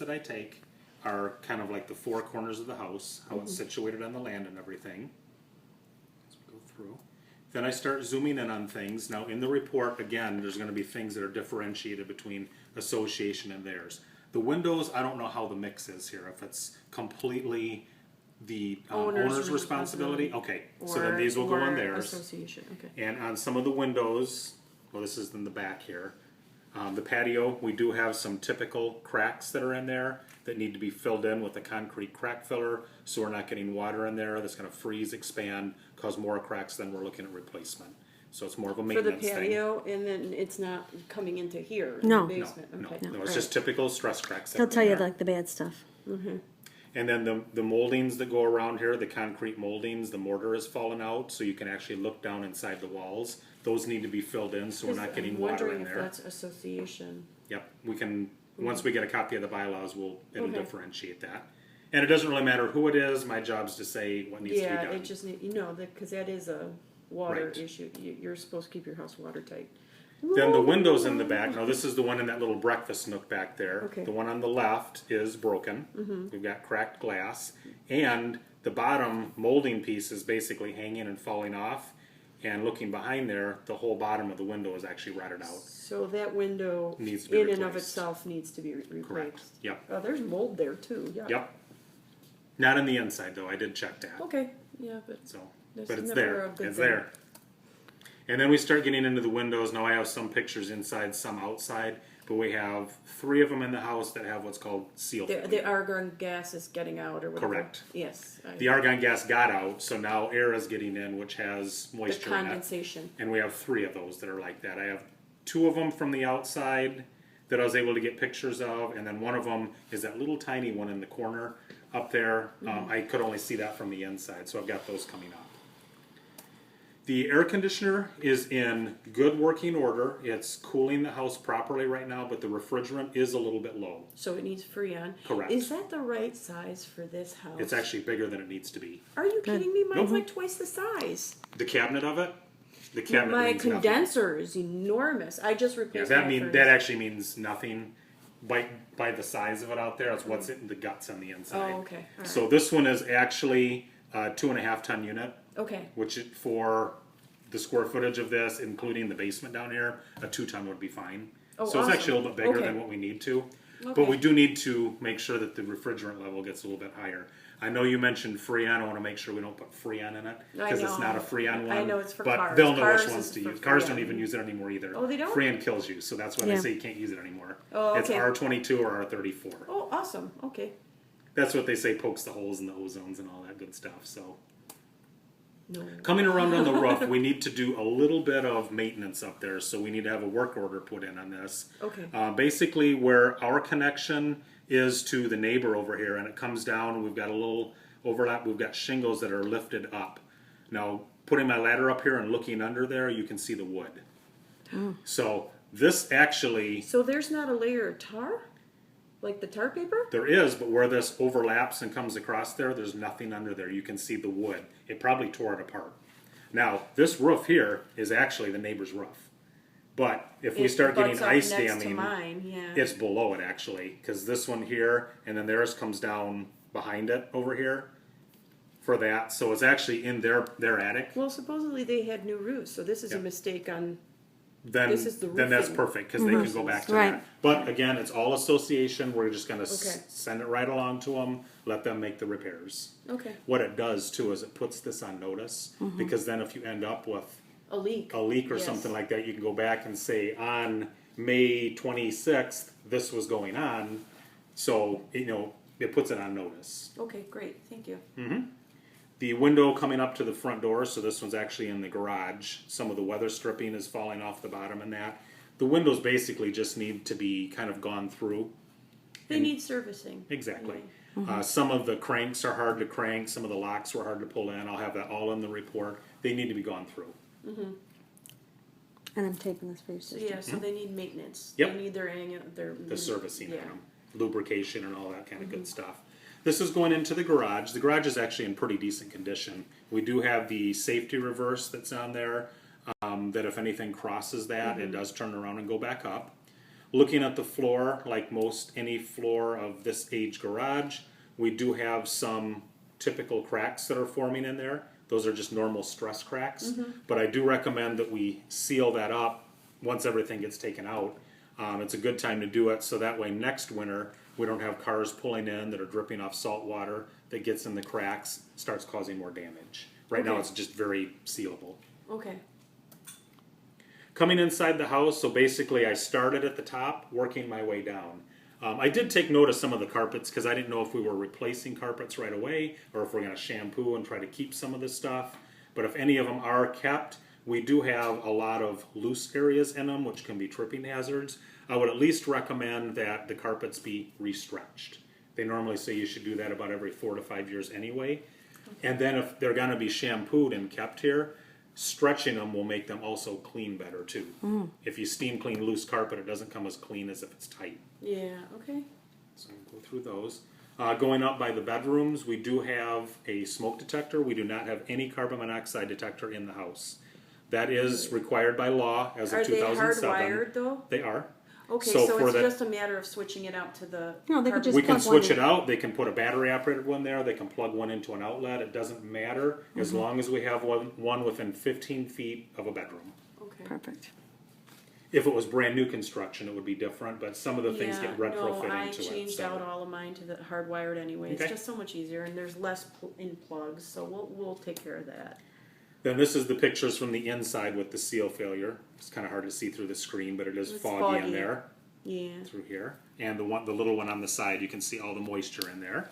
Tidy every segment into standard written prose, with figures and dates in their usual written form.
that I take are kind of like the four corners of the house, how it's situated on the land and everything. As we go through. Then I start zooming in on things. Now in the report, again, there's going to be things that are differentiated between association and theirs. The windows, I don't know how the mix is here. If it's completely the owner's responsibility. Okay, so then these will go on theirs. Association, okay. And on some of the windows, well, this is in the back here. The patio, we do have some typical cracks that are in there that need to be filled in with a concrete crack filler, so we're not getting water in there that's going to freeze, expand, cause more cracks, then we're looking at replacement. So it's more of a maintenance thing. For the patio, and then it's not coming into here, No. in the basement? Okay. No, it's just typical stress cracks. They'll tell you like the bad stuff. And then the moldings that go around here, the concrete moldings, the mortar has fallen out, so you can actually look down inside the walls. Those need to be filled in, so we're not getting water in there. I'm wondering if that's association. Yep, we can, once we get a copy of the bylaws, it'll differentiate that. And it doesn't really matter who it is, my job's to say what needs to be done. Yeah, it just need, because that is a water Right. issue. You're supposed to keep your house watertight. Then the windows in the back, now this is the one in that little breakfast nook back there. Okay. The one on the left is broken. We've got cracked glass. And the bottom molding piece is basically hanging and falling off. And looking behind there, the whole bottom of the window is actually rotted out. So that window, Needs to be in and of replaced. itself, needs to be replaced. Correct. Yep. Oh, there's mold there too. Yeah. Yep. Not in the inside though, I did check that. Okay. Yeah, but So, That's but it's never there. a good It's thing. there. And then we start getting into the windows. Now I have some pictures inside, some outside, but we have 3 of them in the house that have what's called seal the failure. argon gas is getting out or whatever. Correct. Yes. The argon gas got out, so now air is getting in, which has the moisture in it. condensation. And we have 3 of those that are like that. I have 2 of them from the outside that I was able to get pictures of, and then one of them is that little tiny one in the corner up there. I could only see that from the inside, so I've got those coming up. The air conditioner is in good working order. It's cooling the house properly right now, but the refrigerant is a little bit low. So it needs Freon. Correct. Is that the right size for this house? It's actually bigger than it needs to be. Are you kidding me? Mine's Nope. like twice the size. The cabinet of it, the cabinet My means nothing. condenser is enormous. I just Yeah, replaced that my furnace. that actually means nothing. By the size of it out there, it's what's in the guts on the inside. Oh, okay. All right. So this one is actually a 2.5 ton unit, Okay. which for the square footage of this, including the basement down here, a 2 ton would be fine. Oh, so it's actually a little bit bigger Okay. than what we need to. Okay. But we do need to make sure that the refrigerant level gets a little bit higher. I know you mentioned Freon. I want to make sure we don't put Freon in it I because it's know. not a Freon one. I know it's for but cars. they'll know Cars which ones is to for use. Cars don't Freon. even use it anymore either. Oh, they don't? Freon kills you, so that's why Yeah. they say you can't use it anymore. Oh, It's okay. R22 or R34. Oh, awesome. Okay. That's what they say pokes the holes in the ozones and all that good stuff. So No. coming around on the roof, we need to do a little bit of maintenance up there. So we need to have a work order put in on this. Okay. Basically, where our connection is to the neighbor over here, and it comes down, we've got a little overlap. We've got shingles that are lifted up. Now, putting my ladder up here and looking under there, you can see the wood. So this actually, So there's not a layer of tar? Like the tar paper? there is, but where this overlaps and comes across there, there's nothing under there. You can see the wood. It probably tore it apart. Now, this roof here is actually the neighbor's roof. But if we It start getting butts up ice next to damming, mine, yeah. it's below it actually, because this one here and then theirs comes down behind it over here for that. So it's actually in their attic. Well, supposedly they had new roofs, so this is a Yep. mistake on. Then This is the then that's roofing. perfect because they can go back to Right. that. But again, it's all association. We're just going to Okay. send it right along to them, let them make the repairs. Okay. What it does too is it puts this on notice because then if you end up with A leak. a leak or Yes. something like that, you can go back and say on May 26th this was going on. So it puts it on notice. Okay, great. Thank you. The window coming up to the front door, so this one's actually in the garage. Some of the weather stripping is falling off the bottom and that. The windows basically just need to be kind of gone through. They need servicing. Exactly. Some of the cranks are hard to crank. Some of the locks were hard to pull in. I'll have that all in the report. They need to be gone through. And I'm taping this for your So, sister. yeah, so they need maintenance. Yep. They need their annual, The servicing yeah. on them, lubrication and all that kind of good stuff. This is going into the garage. The garage is actually in pretty decent condition. We do have the safety reverse that's on there, that if anything crosses that, it does turn around and go back up. Looking at the floor, like most any floor of this age garage, we do have some typical cracks that are forming in there. Those are just normal stress cracks. But I do recommend that we seal that up once everything gets taken out. It's a good time to do it so that way next winter we don't have cars pulling in that are dripping off salt water that gets in the cracks, starts causing more damage. Right now Okay. it's just very sealable. Okay. Coming inside the house, so basically I started at the top, working my way down. I did take note of some of the carpets because I didn't know if we were replacing carpets right away or if we're going to shampoo and try to keep some of this stuff. But if any of them are kept, we do have a lot of loose areas in them, which can be tripping hazards. I would at least recommend that the carpets be restretched. They normally say you should do that about every 4 to 5 years anyway. And then if they're going to be shampooed and kept here, stretching them will make them also clean better too. If you steam clean loose carpet, it doesn't come as clean as if it's tight. Yeah, okay. So we'll go through those. Going up by the bedrooms, we do have a smoke detector. We do not have any carbon monoxide detector in the house. That is required by law as of Are they 2007. hardwired though? They are. Okay, So so for it's the- just a matter of switching it out to the. No, they could just We can plug one switch in. it out. They can put a battery operated one there. They can plug one into an outlet. It doesn't matter as long as we have one within 15 feet of a bedroom. Okay. Perfect. If it was brand new construction, it would be different, but some of the things get retrofit no, I into it. changed so- out all of mine to the hardwired anyway. Okay. It's just so much easier, and there's less in plugs, so we'll take care of that. Then this is the pictures from the inside with the seal failure. It's kind of hard to see through the screen, but it is It's foggy in foggy. there Yeah. through here. And the little one on the side, you can see all the moisture in there.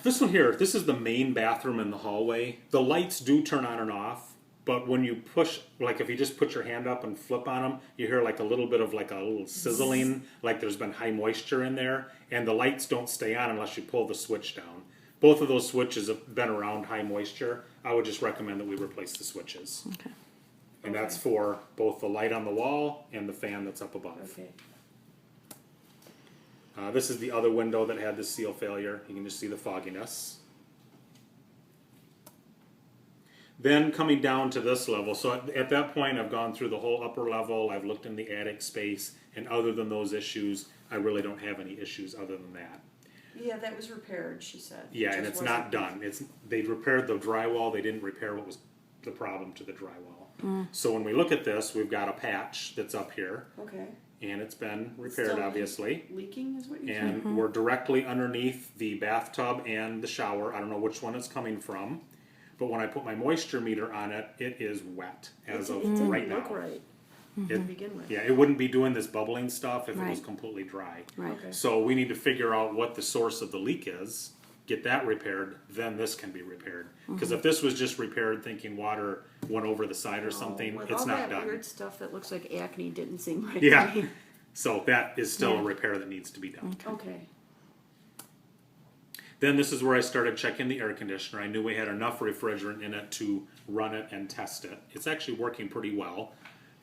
This one here, this is the main bathroom in the hallway. The lights do turn on and off, but when you push, like if you just put your hand up and flip on them, you hear like a little bit of like a little sizzling, like there's been high moisture in there, and the lights don't stay on unless you pull the switch down. Both of those switches have been around high moisture. I would just recommend that we replace the switches. Okay. And that's for both the light on the wall and the fan that's up above. Okay. This is the other window that had the seal failure. You can just see the fogginess. Then coming down to this level, so at that point I've gone through the whole upper level, I've looked in the attic space, and other than those issues, I really don't have any issues other than that. Yeah, that was repaired, she said. Yeah, It and just it's not wasn't- done. They repaired the drywall, they didn't repair what was the problem to the drywall. So when we look at this, we've got a patch that's up here, Okay. and it's been repaired Still obviously. Leaking is what you're saying? And we're directly underneath the bathtub and the shower. I don't know which one it's coming from, but when I put my moisture meter on it, it is wet as It of didn't right look now. right It- to begin with. yeah, it wouldn't be doing this bubbling stuff if it was Right. completely dry. Right. Okay. So we need to figure out what the source of the leak is, get that repaired, then this can be repaired. Because if this was just repaired thinking water went over the side or something, With it's all not that done. weird stuff that looks like acne didn't seem right Yeah. to me. So that is still a Yeah. repair that needs to be done. Okay. Then this is where I started checking the air conditioner. I knew we had enough refrigerant in it to run it and test it. It's actually working pretty well.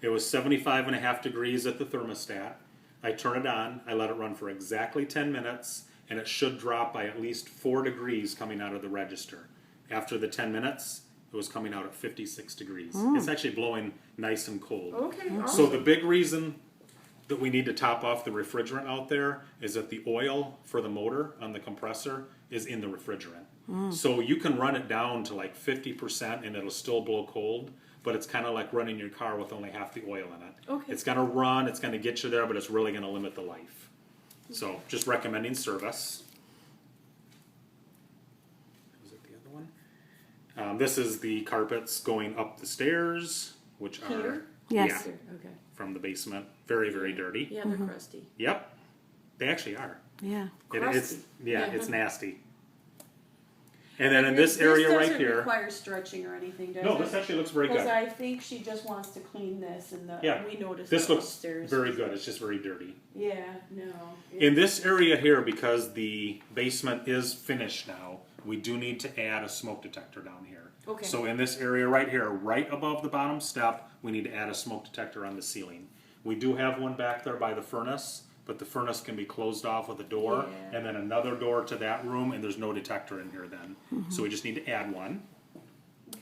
It was 75.5 degrees at the thermostat. I turn it on, I let it run for exactly 10 minutes, and it should drop by at least 4 degrees coming out of the register. After the 10 minutes, it was coming out at 56 degrees. It's actually blowing nice and cold. Okay, So awesome. the big reason that we need to top off the refrigerant out there is that the oil for the motor on the compressor is in the refrigerant. So you can run it down to like 50% and it'll still blow cold, but it's kind of like running your car with only half the oil in it. Okay. It's going to run, it's going to get you there, but it's really going to limit the life. So just recommending service. Was it the other one? This is the carpets going up the stairs, which are Here? Yes. yeah, Okay. from the basement. Very, very dirty. Yeah, they're crusty. Yep, they actually are. Yeah. It's Crusty. it's nasty. And then in this area this right doesn't here, require stretching or anything, does no, it? this actually looks very Because good. I think she just wants to clean this, and Yeah, we noticed this that looks upstairs. very good. It's just very dirty. Yeah, no. In this area here, because the basement is finished now, we do need to add a smoke detector down here. Okay. So in this area right here, right above the bottom step, we need to add a smoke detector on the ceiling. We do have one back there by the furnace, but the furnace can be closed off with a door, Yeah. and then another door to that room, and there's no detector in here then. So we just need to add one. Okay.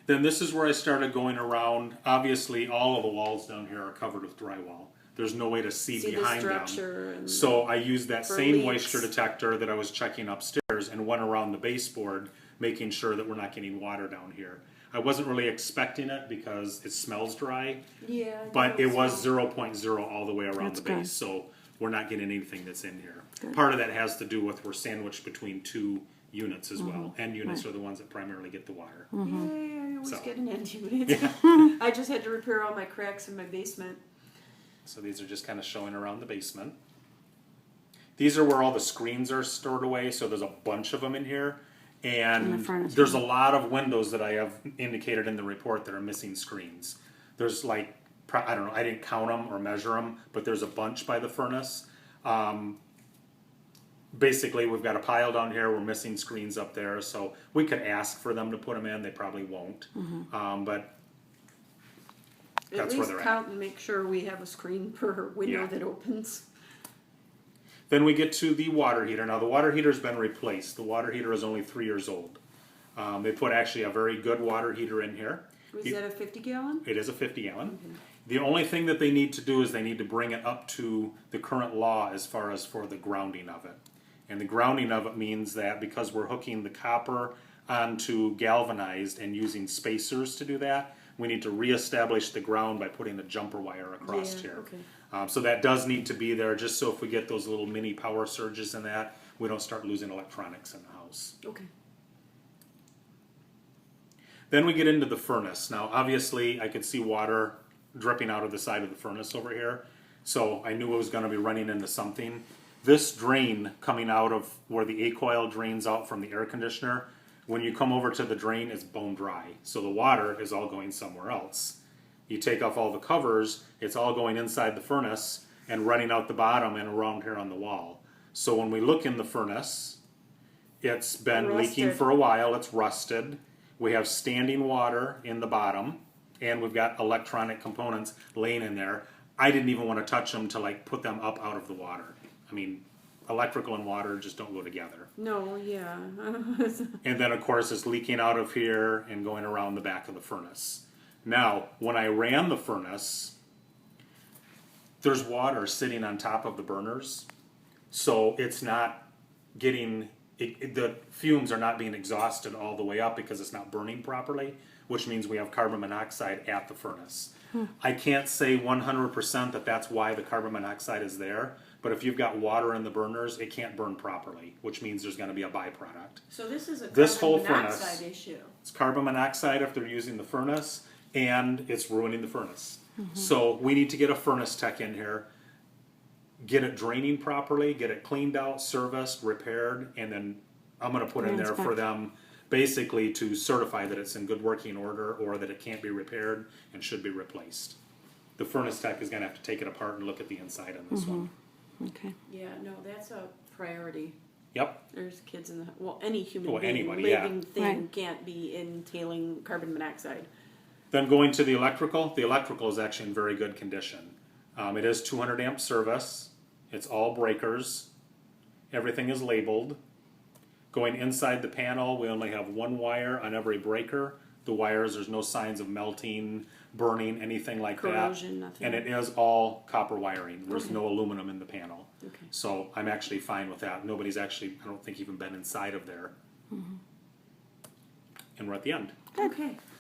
Then this is where I started going around. Obviously, all of the walls down here are covered with drywall. There's no way to see See the behind structure them. and So I used that for same leaks. moisture detector that I was checking upstairs and went around the baseboard, making sure that we're not getting water down here. I wasn't really expecting it because it smells dry, yeah, but it was 0.0 all the way around That's the base. good. So we're not getting anything that's in here. Part of that has to do with we're sandwiched between two units as well. End units are the ones that primarily get the water. Yeah, I always So. get an end unit. I just had to repair all my cracks in my basement. So these are just kind of showing around the basement. These are where all the screens are stored away, so there's a bunch of them in here. And And the furnace there's a room. lot of windows that I have indicated in the report that are missing screens. There's like, I don't know, I didn't count them or measure them, but there's a bunch by the furnace. Basically, we've got a pile down here, we're missing screens up there, so we could ask for them to put them in, they probably won't. But At That's where least they're at. count and make sure we have a screen per window Yeah. that opens. then we get to the water heater. Now the water heater's been replaced. The water heater is only 3 years old. They put actually a very good water heater in here. Was that a 50 gallon? It is a 50 gallon. The only thing that they need to do is they need to bring it up to the current law as far as for the grounding of it. And the grounding of it means that because we're hooking the copper onto galvanized and using spacers to do that, we need to reestablish the ground by putting a jumper wire across Yeah, here. okay. So that does need to be there just so if we get those little mini power surges in that, we don't start losing electronics in the house. Okay. Then we get into the furnace. Now, obviously, I could see water dripping out of the side of the furnace over here, so I knew it was going to be running into something. This drain coming out of where the A-coil drains out from the air conditioner, when you come over to the drain, it's bone dry, so the water is all going somewhere else. You take off all the covers, it's all going inside the furnace and running out the bottom and around here on the wall. So when we look in the furnace, it's been leaking Rusted. for a while, it's rusted. We have standing water in the bottom, and we've got electronic components laying in there. I didn't even want to touch them to like put them up out of the water. I mean, electrical and water just don't go together. No, yeah. And then of course it's leaking out of here and going around the back of the furnace. Now, when I ran the furnace, there's water sitting on top of the burners, so it's not getting, the fumes are not being exhausted all the way up because it's not burning properly, which means we have carbon monoxide at the furnace. I can't say 100% that that's why the carbon monoxide is there, but if you've got water in the burners, it can't burn properly, which means there's going to be a byproduct. So this is a This carbon whole monoxide furnace- issue. It's carbon monoxide if they're using the furnace, and it's ruining the furnace. So we need to get a furnace tech in here, get it draining properly, get it cleaned out, serviced, repaired, and then I'm going to put in there for Inspect. them basically to certify that it's in good working order or that it can't be repaired and should be replaced. The furnace tech is going to have to take it apart and look at the inside on this one. Okay. Yeah, no, that's a priority. Yep. There's kids in the, well, any human Well, being, anybody, yeah. living thing Right. can't be entailing carbon monoxide. Then going to the electrical is actually in very good condition. It is 200 amp service. It's all breakers. Everything is labeled. Going inside the panel, we only have one wire on every breaker. The wires, there's no signs of melting, burning, anything like Corrosion, that. nothing. And it is all copper wiring. There's Okay. no aluminum in the panel. Okay. So I'm actually fine with that. Nobody's actually, I don't think, even been inside of there. And we're at the end. Okay.